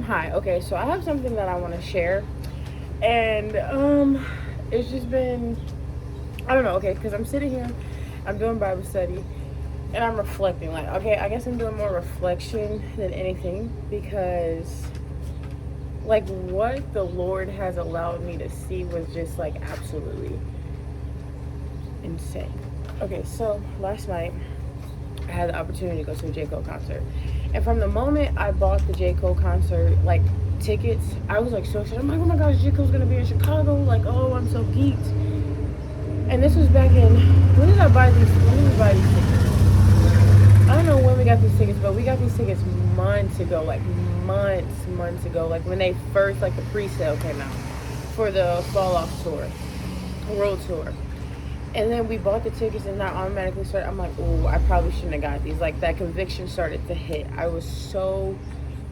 Hi. Okay, so I have something that I want to share, and it's just been, I don't know. Okay, because I'm sitting here, I'm doing Bible study, and I'm reflecting. Like, okay, I guess I'm doing more reflection than anything because, like, what the Lord has allowed me to see was just like absolutely insane. Okay, so last night I had the opportunity to go to a J. Cole concert. And from the moment I bought the J. Cole concert, like, tickets, I was like so excited. I'm like, oh my gosh, J. Cole's gonna be in Chicago. Like, oh, I'm so geeked. And this was back in, when did we buy these tickets? I don't know when we got these tickets, but we got these tickets months ago, like months ago, like when they first, like the pre-sale came out for the Fall Off tour, world tour. And then we bought the tickets and that automatically started, I'm like, oh, I probably shouldn't have got these. Like, that conviction started to hit. I was so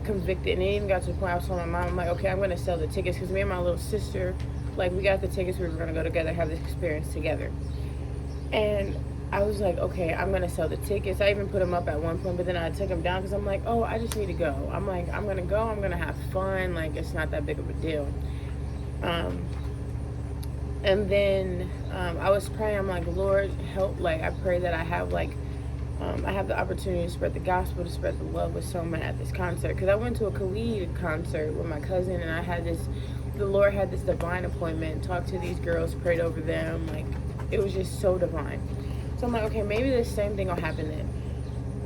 convicted. And it even got to the point I was telling my mom, I'm like, okay, I'm going to sell the tickets. Because me and my little sister, like, we got the tickets. We were going to go together, have this experience together. And I was like, okay, I'm going to sell the tickets. I even put them up at one point, but then I took them down because I'm like, oh, I just need to go. I'm like, I'm going to go. I'm going to have fun. Like, it's not that big of a deal. And then I was praying. I'm like, Lord, help. Like, I pray that I have, like, I have the opportunity to spread the gospel, to spread the love with someone at this concert. Because I went to a Khalid concert with my cousin, and I had this, the Lord had this divine appointment, talked to these girls, prayed over them. Like, it was just so divine. So I'm like, okay, maybe the same thing will happen then.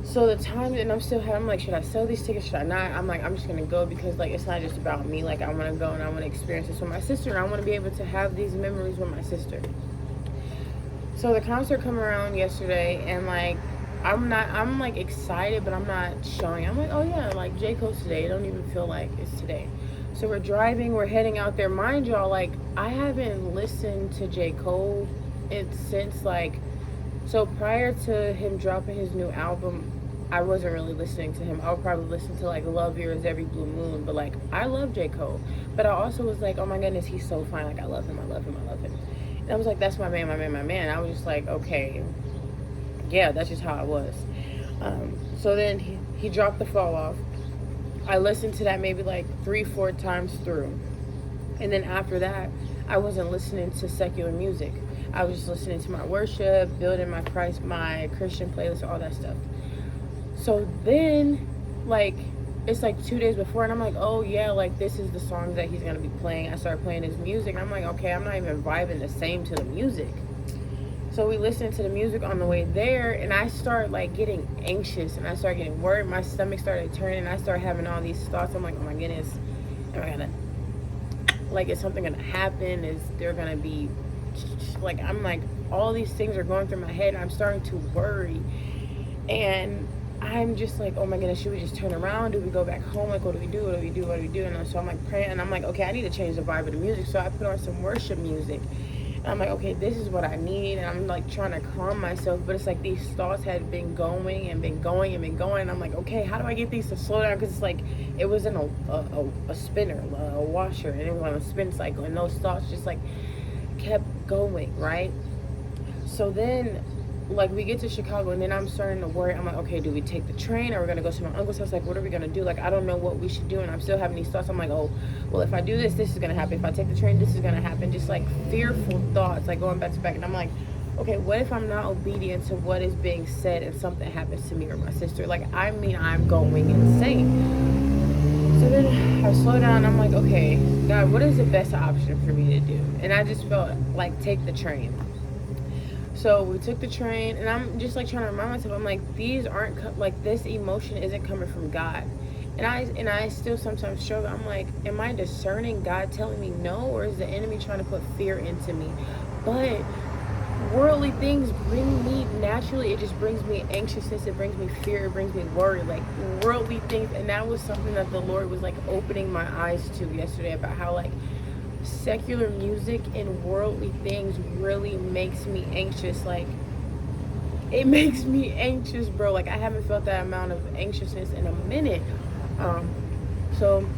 So the time, and I'm like, should I sell these tickets? Should I not? I'm like, I'm just gonna go because, like, it's not just about me. Like, I want to go and I want to experience this with my sister, and I want to be able to have these memories with my sister. So the concert come around yesterday, and like, I'm like excited, but I'm not showing. I'm like, oh yeah, like J. Cole's today. It don't even feel like it's today. So we're driving, we're heading out there. Mind y'all, like, I haven't listened to J. Cole since, like, so prior to him dropping his new album, I wasn't really listening to him. I would probably listen to, like, Love Yours Every Blue Moon. But, like, I love J. Cole. But I also was like, oh my goodness, he's so fine. Like, I love him, I love him, I love him. And I was like, that's my man, my man, my man. I was just like, okay, yeah, that's just how I was. So then he dropped the Fall Off. I listened to that maybe like 3-4 times through. And then after that, I wasn't listening to secular music. I was just listening to my worship, building my Christian playlist, all that stuff. So then, like, it's like 2 days before, and I'm like, oh yeah, like, this is the song that he's gonna be playing. I started playing his music, and I'm like, okay, I'm not even vibing the same to the music. So we listened to the music on the way there, and I start, like, getting anxious, and I start getting worried. My stomach started turning, and I started having all these thoughts. I'm like, oh my goodness, am I gonna, like, is something gonna happen? Is there gonna be, like, I'm like, all these things are going through my head, and I'm starting to worry. And I'm just like, oh my goodness, should we just turn around? Do we go back home? Like, what do we do? What do we do? What do we do? And so I'm like praying, and I'm like, okay, I need to change the vibe of the music. So I put on some worship music. And I'm like, okay, this is what I need. And I'm like trying to calm myself. But it's like these thoughts had been going and been going and been going. And I'm like, okay, how do I get these to slow down? Because it's like, it was in a spinner, a washer. And it was on a spin cycle. And those thoughts just like kept going, right? So then, like, we get to Chicago, and then I'm starting to worry. I'm like, okay, do we take the train, or we're gonna go to my uncle's house? Like, what are we gonna do? Like, I don't know what we should do, and I'm still having these thoughts. I'm like, oh, well, if I do this, this is gonna happen. If I take the train, this is gonna happen. Just like fearful thoughts, like going back to back. And I'm like, okay, what if I'm not obedient to what is being said, and something happens to me or my sister? Like, I mean, I'm going insane. So then I slow down. I'm like, okay, God, what is the best option for me to do? And I just felt like, take the train. So we took the train, and I'm just like trying to remind myself, I'm like, these aren't like, this emotion isn't coming from God. And I still sometimes struggle. I'm like, am I discerning God telling me no, or is the enemy trying to put fear into me? But worldly things bring me, naturally, it just brings me anxiousness, it brings me fear, it brings me worry, like worldly things. And that was something that the Lord was like opening my eyes to yesterday, about how, like, secular music and worldly things really makes me anxious. Like, it makes me anxious, bro. Like, I haven't felt that amount of anxiousness in a minute. So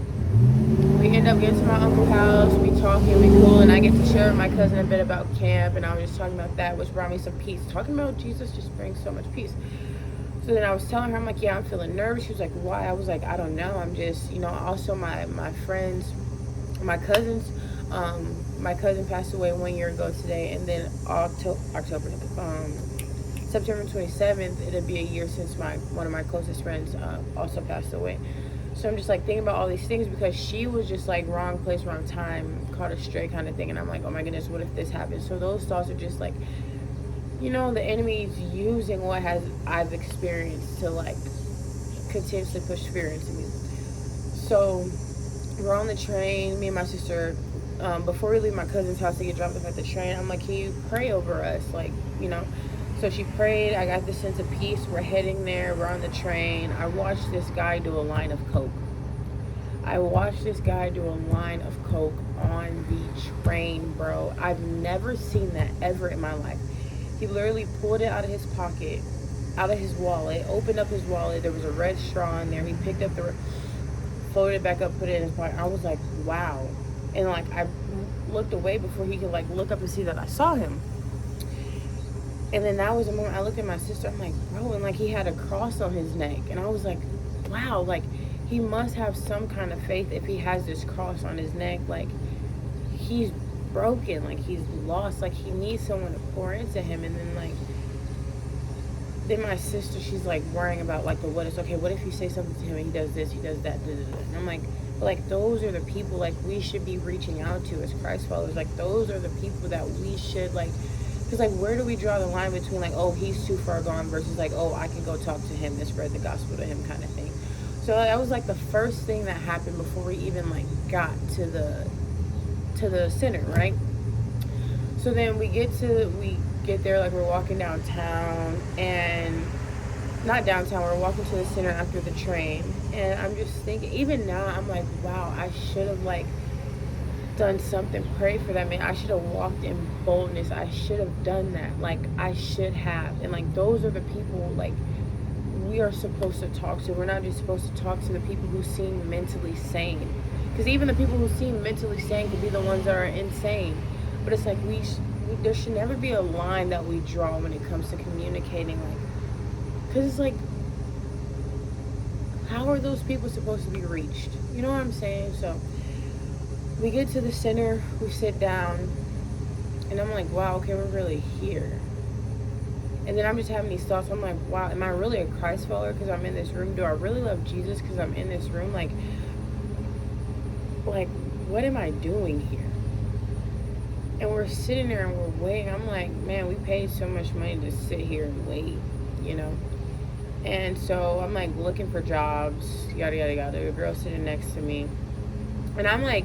we end up getting to my uncle's house, we talking, we cool, and I get to share with my cousin a bit about camp, and I was just talking about that, which brought me some peace. Talking about Jesus just brings so much peace. So then I was telling her, I'm like, yeah, I'm feeling nervous. She was like, why? I was like, I don't know. I'm just, also my friends, my cousins, my cousin passed away 1 year ago today, and then October, September 27th, it'll be a year since one of my closest friends also passed away. So I'm just like thinking about all these things because she was just like wrong place, wrong time, caught a stray kind of thing. And I'm like, oh my goodness, what if this happens? So those thoughts are just like, the enemy's using what I've experienced to like continuously push fear into me. So we're on the train, me and my sister, before we leave my cousin's house to get dropped off at the train, I'm like, can you pray over us? So she prayed. I got this sense of peace. We're heading there. We're on the train. I watched this guy do a line of coke. On the train, bro. I've never seen that ever in my life. He literally pulled it out of his pocket, out of his wallet, opened up his wallet. There was a red straw in there. He picked up floated it back up, put it in his pocket. I was like, wow. And like, I looked away before he could like look up and see that I saw him. And then that was the moment I looked at my sister. I'm like, bro, and like he had a cross on his neck. And I was like, wow, like he must have some kind of faith if he has this cross on his neck. Like he's broken, like he's lost, like he needs someone to pour into him. And then my sister, she's like worrying about like the what is. Okay, what if you say something to him and he does this, he does that, and I'm like those are the people like we should be reaching out to as Christ followers. Like those are the people that we should like, because like where do we draw the line between like, oh, he's too far gone versus like, oh, I can go talk to him and spread the gospel to him kind of thing. So that was like the first thing that happened before we even like got to the center, right? So then we get there, like we're walking downtown, and not downtown, we're walking to the center after the train, and I'm just thinking, even now I'm like, wow, I should have like done something, pray for that man. I should have walked in boldness. I should have done that. Like I should have. And like those are the people like we are supposed to talk to. We're not just supposed to talk to the people who seem mentally sane, because even the people who seem mentally sane could be the ones that are insane. But it's like there should never be a line that we draw when it comes to communicating, like, because it's like, how are those people supposed to be reached? You know what I'm saying? So we get to the center, we sit down, and I'm like, wow, okay, we're really here. And then I'm just having these thoughts. I'm like, wow, am I really a Christ follower because I'm in this room? Do I really love Jesus because I'm in this room? Like, what am I doing here? And we're sitting there and we're waiting. I'm like, man, we paid so much money to sit here and wait, And so I'm like looking for jobs, yada, yada, yada. A girl sitting next to me. And I'm like,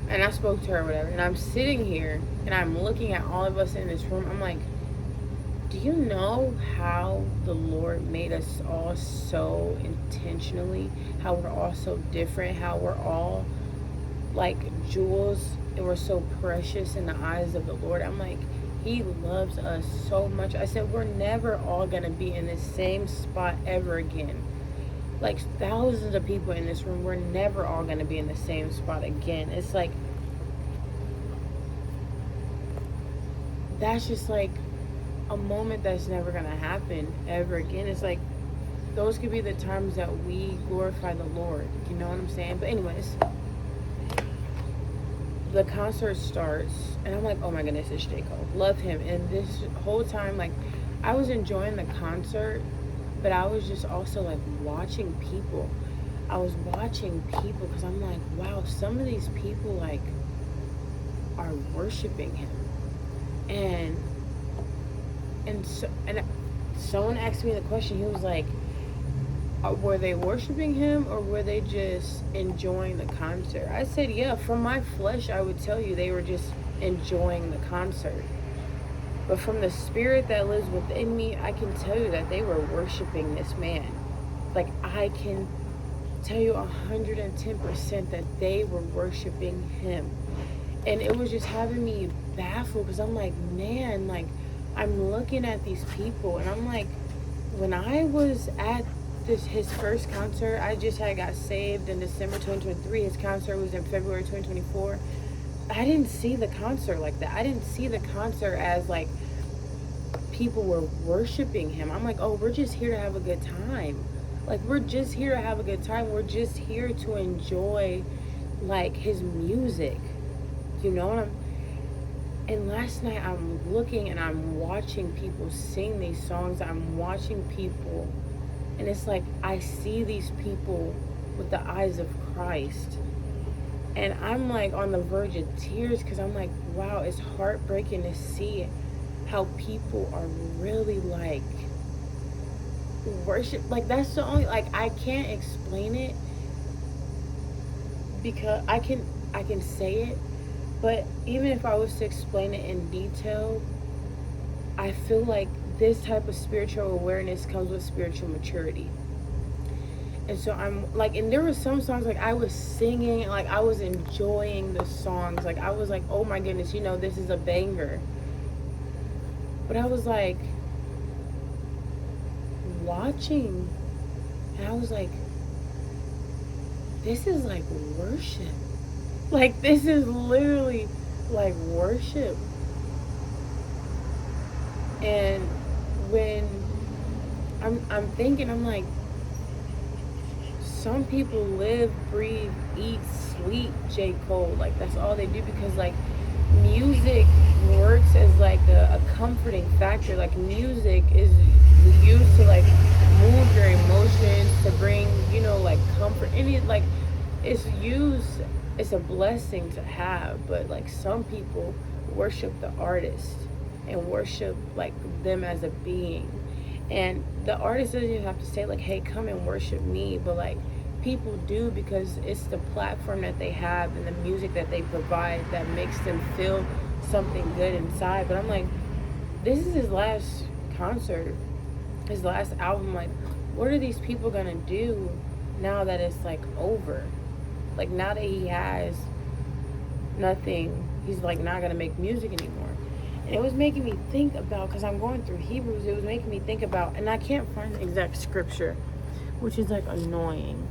and I spoke to her or whatever. And I'm sitting here and I'm looking at all of us in this room. I'm like, do you know how the Lord made us all so intentionally? How we're all so different? How we're all like jewels and we're so precious in the eyes of the Lord? I'm like, he loves us so much. I said, we're never all gonna be in the same spot ever again. Like thousands of people in this room, we're never all gonna be in the same spot again. It's like, that's just like a moment that's never gonna happen ever again. It's like those could be the times that we glorify the Lord. You know what I'm saying? But anyways, the concert starts, and I'm like, oh my goodness, it's J. Cole. Love him. And this whole time, like, I was enjoying the concert, but I was just also, like, watching people. I was watching people because I'm like, wow, some of these people, like, are worshiping him. And someone asked me the question. He was like, were they worshiping him or were they just enjoying the concert? I said, yeah, from my flesh, I would tell you they were just enjoying the concert. But from the spirit that lives within me, I can tell you that they were worshiping this man. Like, I can tell you 110% that they were worshiping him. And it was just having me baffled because I'm like, man, like, I'm looking at these people and I'm like, when I was at his first concert, I just had got saved in December 2023. His concert was in February 2024. I didn't see the concert like that. I didn't see the concert as like people were worshiping him. I'm like, oh, we're just here to have a good time. Like, we're just here to have a good time. We're just here to enjoy, like, his music. You know what and last night I'm looking and I'm watching people sing these songs. I'm watching people, and it's like I see these people with the eyes of Christ. And I'm like on the verge of tears because I'm like, wow, it's heartbreaking to see how people are really like worship. Like, that's the only, like, I can't explain it because I can say it, but even if I was to explain it in detail, I feel like this type of spiritual awareness comes with spiritual maturity. And so I'm like, and there were some songs like I was singing, like I was enjoying the songs. Like I was like, oh my goodness, this is a banger. But I was like watching, and I was like, this is like worship. Like, this is literally like worship. And when I'm thinking, I'm like, some people live, breathe, eat, sleep J. Cole. Like, that's all they do, because like music works as like a comforting factor. Like, music is used to like move your emotions, to bring, like comfort. Like, it's used, it's a blessing to have. But like, some people worship the artist and worship like them as a being. And the artist doesn't even have to say like, hey, come and worship me, but like people do, because it's the platform that they have and the music that they provide that makes them feel something good inside. But I'm like, this is his last concert, his last album. Like, what are these people gonna do now that it's like over? Like, now that he has nothing, he's like not gonna make music anymore. And it was making me think about, because I'm going through Hebrews, it was making me think about, and I can't find the exact scripture, which is like annoying,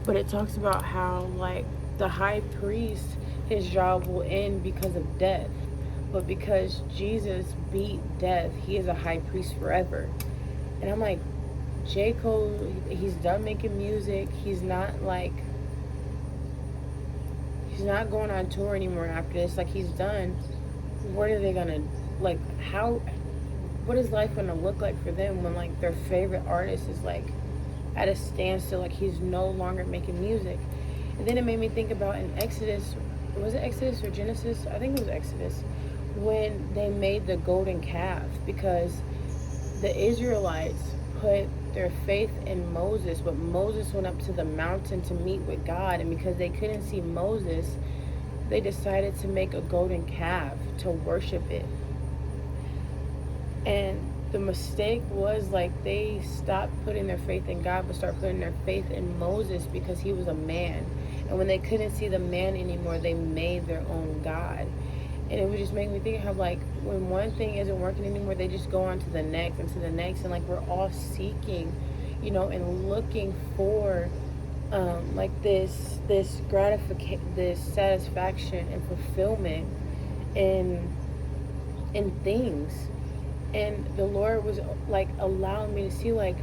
but it talks about how like the high priest, his job will end because of death, but because Jesus beat death, he is a high priest forever. And I'm like, J. Cole, he's done making music. He's not going on tour anymore after this. Like, he's done. What are they gonna, like, what is life gonna look like for them when like their favorite artist is like at a standstill? Like, he's no longer making music. And then it made me think about in Exodus, was it Exodus or Genesis? I think it was Exodus, when they made the golden calf, because the Israelites put their faith in Moses, but Moses went up to the mountain to meet with God, and because they couldn't see Moses, they decided to make a golden calf to worship it. And the mistake was like they stopped putting their faith in God, but started putting their faith in Moses, because he was a man. And when they couldn't see the man anymore, they made their own God. And it would just make me think how like when one thing isn't working anymore, they just go on to the next and to the next. And like, we're all seeking, and looking for like this gratification, this satisfaction and fulfillment in things. And the Lord was like allowing me to see, like,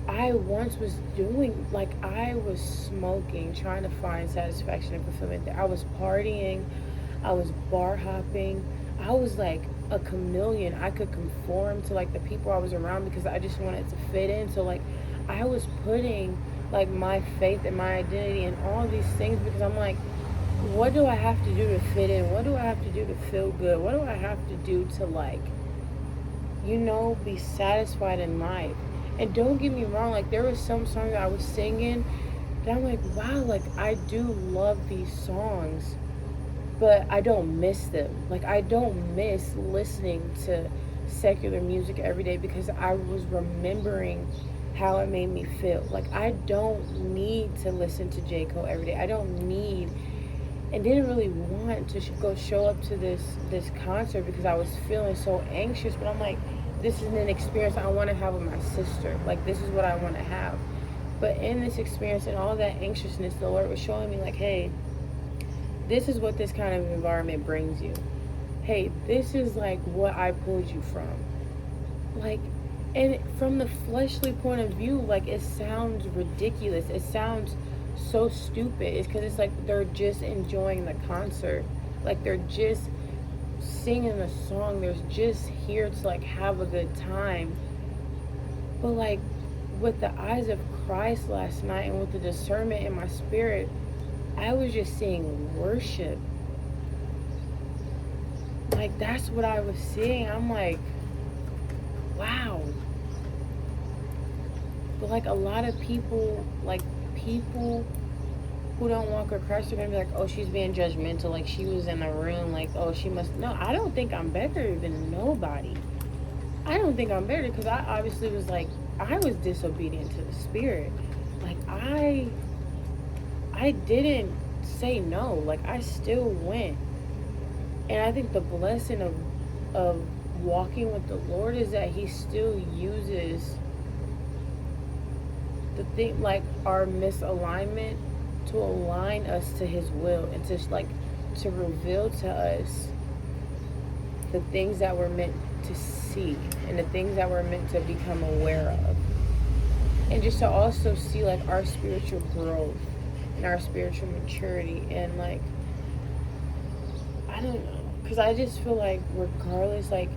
I once was doing, like, I was smoking, trying to find satisfaction and fulfillment there. I was partying, I was bar hopping, I was like a chameleon. I could conform to like the people I was around because I just wanted to fit in. So like, I was putting like my faith and my identity in all these things, because I'm like, what do I have to do to fit in? What do I have to do to feel good? What do I have to do to like, be satisfied in life? And don't get me wrong, like there was some songs that I was singing that I'm like, wow, like I do love these songs, but I don't miss them. Like, I don't miss listening to secular music every day, because I was remembering how it made me feel. Like, I don't need to listen to J. Cole every day. I don't need, and didn't really want to go show up to this concert because I was feeling so anxious. But I'm like, this is an experience I want to have with my sister. Like, this is what I want to have. But in this experience and all that anxiousness, the Lord was showing me like, hey, this is what this kind of environment brings you. hey, this is like what I pulled you from. Like, and from the fleshly point of view, like, it sounds ridiculous. It sounds so stupid. It's because it's like they're just enjoying the concert. Like, they're just singing a song. They're just here to, like, have a good time. But, like, with the eyes of Christ last night and with the discernment in my spirit, I was just seeing worship. Like, that's what I was seeing. I'm like, wow. But, like, a lot of people, like, people who don't walk with Christ are going to be like, oh, she's being judgmental. Like, she was in a room. Like, oh, she must. No, I don't think I'm better than nobody. I don't think I'm better because I obviously was like, I was disobedient to the Spirit. Like, I didn't say no. Like, I still went. And I think the blessing of walking with the Lord is that He still uses the thing, like, our misalignment to align us to His will and to, like, to reveal to us the things that we're meant to see and the things that we're meant to become aware of. And just to also see, like, our spiritual growth and our spiritual maturity. And, like, I don't know. Because I just feel like regardless, like,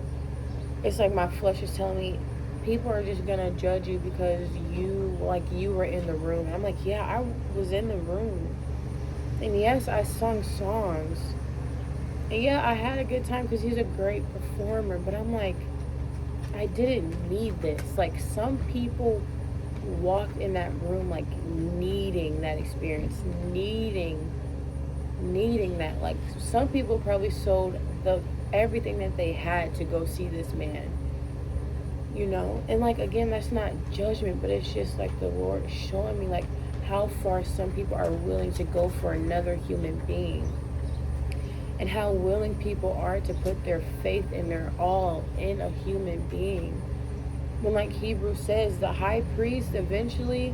it's like my flesh is telling me people are just going to judge you because you were in the room. And I'm like, yeah, I was in the room. And yes, I sung songs. And yeah, I had a good time because he's a great performer. But I'm like, I didn't need this. Like, some people walked in that room, like, needing that experience, needing that. Like, some people probably sold everything that they had to go see this man, you know. And, like, again, that's not judgment, but it's just like the Lord showing me, like, how far some people are willing to go for another human being, and how willing people are to put their faith and their all in a human being. When, like Hebrews says, the high priest eventually,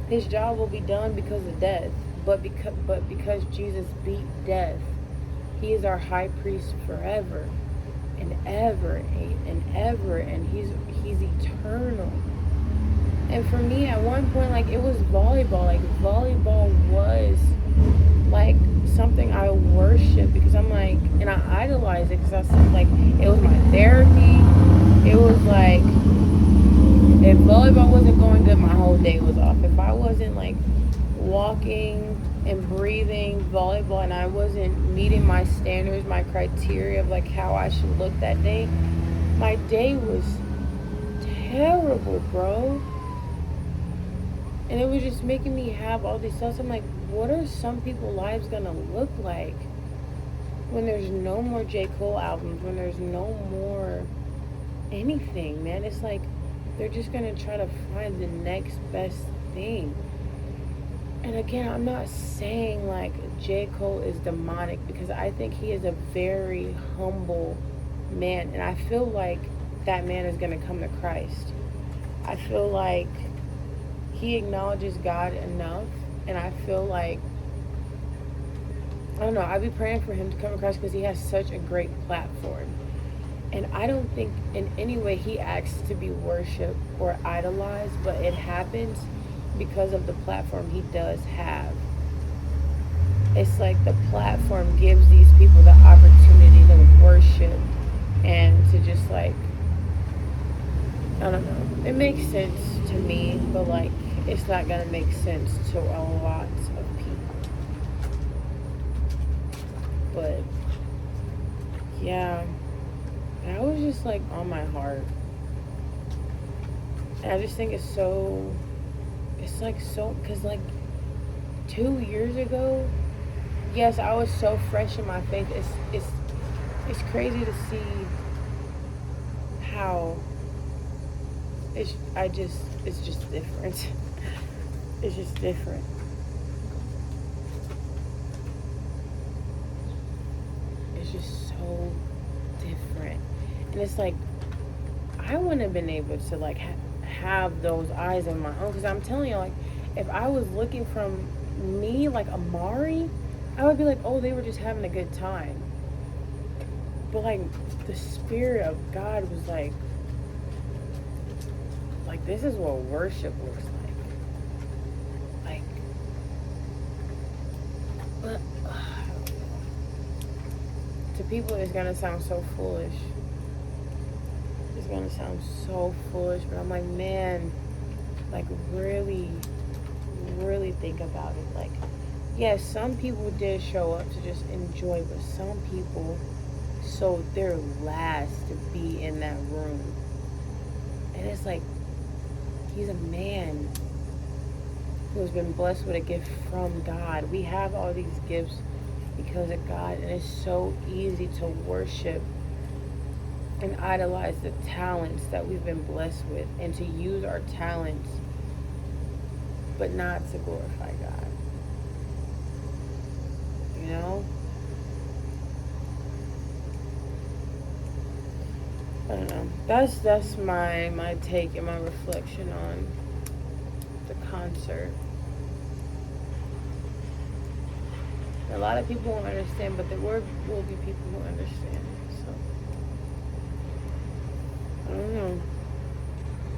his job will be done because of death. But because Jesus beat death, He is our high priest forever and ever and ever, and he's eternal. And for me, at one point, like, it was volleyball. Like, volleyball was, like, something I worship because I'm like, and I idolize it because I said, like, it was my therapy. It was like, if volleyball wasn't going good, my whole day was off. If I wasn't, like, walking and breathing volleyball and I wasn't meeting my standards, my criteria of, like, how I should look that day, my day was terrible, bro. And it was just making me have all these thoughts. I'm like, what are some people's lives gonna look like when there's no more J. Cole albums, when there's no more anything, man? It's like they're just gonna try to find the next best thing. And again, I'm not saying, like, J. Cole is demonic, because I think he is a very humble man. And I feel like that man is going to come to Christ. I feel like he acknowledges God enough. And I feel like, I don't know, I'd be praying for him to come to Christ because he has such a great platform. And I don't think in any way he asks to be worshipped or idolized, but it happens because of the platform he does have. It's like the platform gives these people the opportunity to worship and to just, like, I don't know. It makes sense to me, but, like, it's not gonna make sense to a lot of people. But yeah, that was just, like, on my heart. And I just think it's so, it's like so, because, like, 2 years ago, yes, I was so fresh in my faith. It's crazy to see how it's just different. It's just different. It's just so different. And it's like, I wouldn't have been able to, like, have those eyes on my own. Because I'm telling you, like, if I was looking from me, like Amari, I would be like, oh, they were just having a good time. But like the Spirit of God was like this is what worship looks like. But to people it's gonna sound so foolish. It's gonna sound so foolish, but I'm like, man, like really, really think about it. Like, yes, some people did show up to just enjoy, but some people sold their last to be in that room. And it's like, he's a man who has been blessed with a gift from God. We have all these gifts because of God, and it's so easy to worship and idolize the talents that we've been blessed with, and to use our talents but not to glorify God. You know? I don't know. That's my take and my reflection on the concert. A lot of people won't understand, but there will be people who understand.